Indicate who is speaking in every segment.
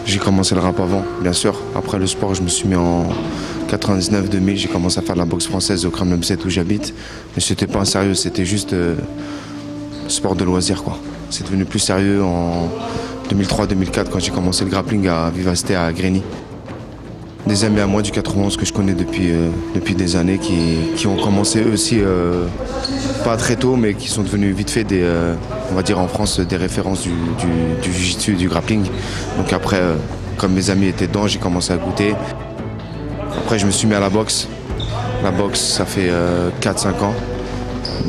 Speaker 1: J'ai commencé le rap avant, bien sûr. Après le sport, je me suis mis en 99-2000. J'ai commencé à faire de la boxe française au Kremlin 7 où j'habite. Mais c'était pas sérieux, c'était juste sport de loisir, quoi. C'est devenu plus sérieux en 2003-2004 quand j'ai commencé le grappling à Vivacité à Grigny. Des amis à moi du 91 que je connais depuis des années qui ont commencé eux aussi, pas très tôt, mais qui sont devenus vite fait on va dire en France, des références du jiu-jitsu et du grappling. Donc après, comme mes amis étaient dedans, j'ai commencé à goûter. Après, je me suis mis à la boxe. La boxe, ça fait 4-5 ans.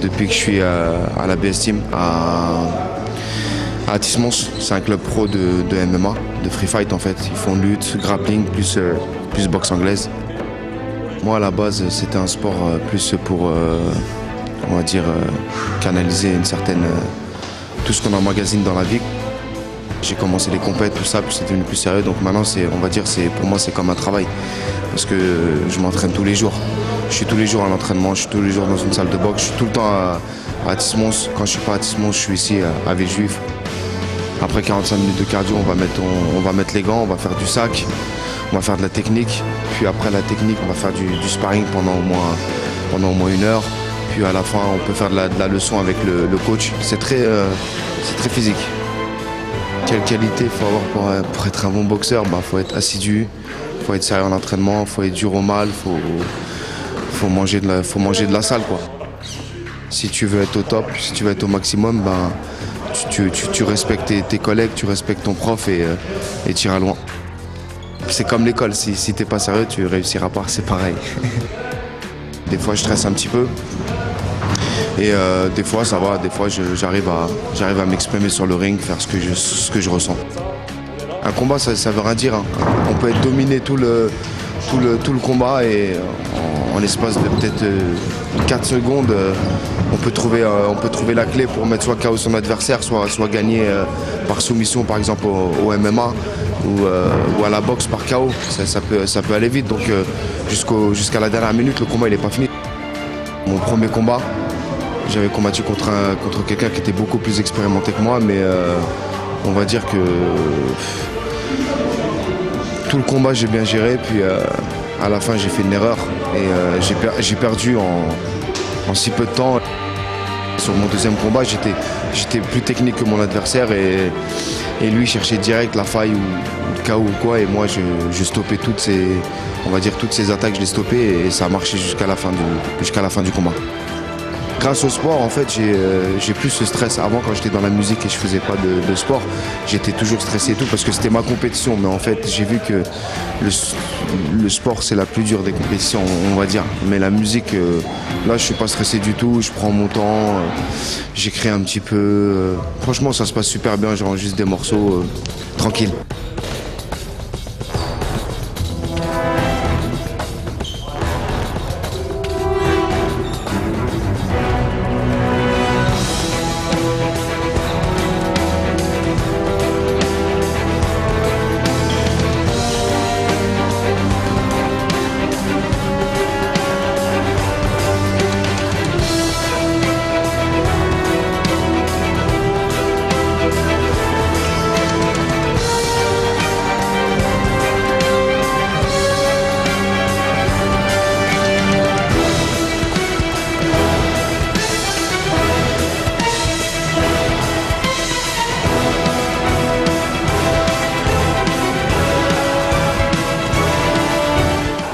Speaker 1: Depuis que je suis à la BS Team, à Tismons, c'est un club pro de MMA, de free fight en fait. Ils font lutte, grappling, plus boxe anglaise. Moi à la base c'était un sport plus pour, on va dire, canaliser une certaine, tout ce qu'on emmagasine dans la vie. J'ai commencé les compètes, tout ça, puis c'est devenu plus sérieux. Donc maintenant on va dire, pour moi c'est comme un travail. Parce que je m'entraîne tous les jours. Je suis tous les jours à l'entraînement, je suis tous les jours dans une salle de boxe. Je suis tout le temps à Tismons. Quand je suis pas à Tismons, je suis ici à Villejuif. Après 45 minutes de cardio, on va mettre les gants, on va faire du sac, on va faire de la technique. Puis après la technique, on va faire du sparring pendant au moins 1 heure. Puis à la fin, on peut faire de la leçon avec le coach. C'est très physique. Quelle qualité il faut avoir pour être un bon boxeur? Faut être assidu, faut être sérieux en entraînement, faut être dur au mal, faut manger de la salle, quoi. Si tu veux être au top, si tu veux être au maximum, tu respectes tes collègues, tu respectes ton prof et tu iras loin. C'est comme l'école, si t'es pas sérieux, tu réussiras pas, c'est pareil. Des fois je stresse un petit peu et des fois ça va, des fois j'arrive à m'exprimer sur le ring, faire ce que je ressens. Un combat ça veut rien dire, hein. On peut être dominé tout le combat et en l'espace de peut-être 4 secondes, on peut trouver la clé pour mettre soit KO son adversaire, soit gagner par soumission par exemple au MMA ou à la boxe par KO. Ça peut aller vite, donc jusqu'à la dernière minute, le combat il n'est pas fini. Mon premier combat, j'avais combattu contre quelqu'un qui était beaucoup plus expérimenté que moi, mais on va dire que tout le combat j'ai bien géré, puis à la fin j'ai fait une erreur et j'ai perdu en si peu de temps. Sur mon deuxième combat, j'étais plus technique que mon adversaire et lui cherchait direct la faille ou le KO ou quoi, et moi je stoppais toutes ces attaques, je les stoppais et ça a marché jusqu'à la fin du combat. Grâce au sport, en fait, j'ai plus ce stress. Avant, quand j'étais dans la musique et je faisais pas de sport, j'étais toujours stressé et tout parce que c'était ma compétition. Mais en fait, j'ai vu que le sport, c'est la plus dure des compétitions, on va dire. Mais la musique, là, je suis pas stressé du tout. Je prends mon temps, j'écris un petit peu. Franchement, ça se passe super bien. J'enregistre des morceaux tranquille.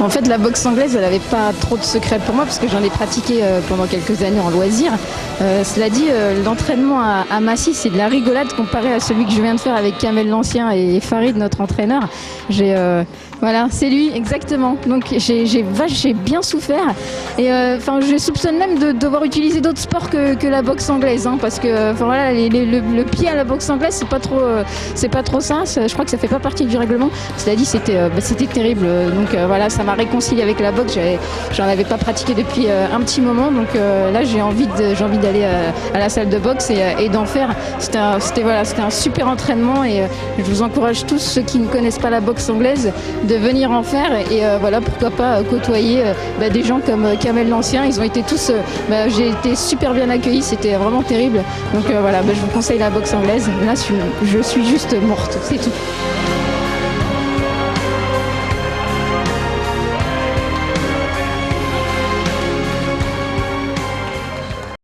Speaker 2: En fait, la boxe anglaise, elle n'avait pas trop de secret pour moi parce que j'en ai pratiqué pendant quelques années en loisir. Cela dit, l'entraînement à Massy, c'est de la rigolade comparé à celui que je viens de faire avec Kamel l'Ancien et Farid, notre entraîneur. Voilà, c'est lui, exactement. Donc j'ai bien souffert. Et je soupçonne même de devoir utiliser d'autres sports que la boxe anglaise, hein, parce que voilà, le pied à la boxe anglaise, c'est pas trop ça. Je crois que ça fait pas partie du règlement. Cela dit, c'était terrible. Donc voilà, ça m'a réconcilié avec la boxe. J'en avais pas pratiqué depuis un petit moment. Donc là, j'ai envie d'aller à la salle de boxe et d'en faire. C'était un super entraînement et je vous encourage tous, ceux qui ne connaissent pas la boxe anglaise, de venir en faire et voilà, pourquoi pas côtoyer des gens comme Kamel l'Ancien. Ils ont été tous, j'ai été super bien accueilli, c'était vraiment terrible. Donc voilà, je vous conseille la boxe anglaise. Là, je suis juste morte, c'est tout.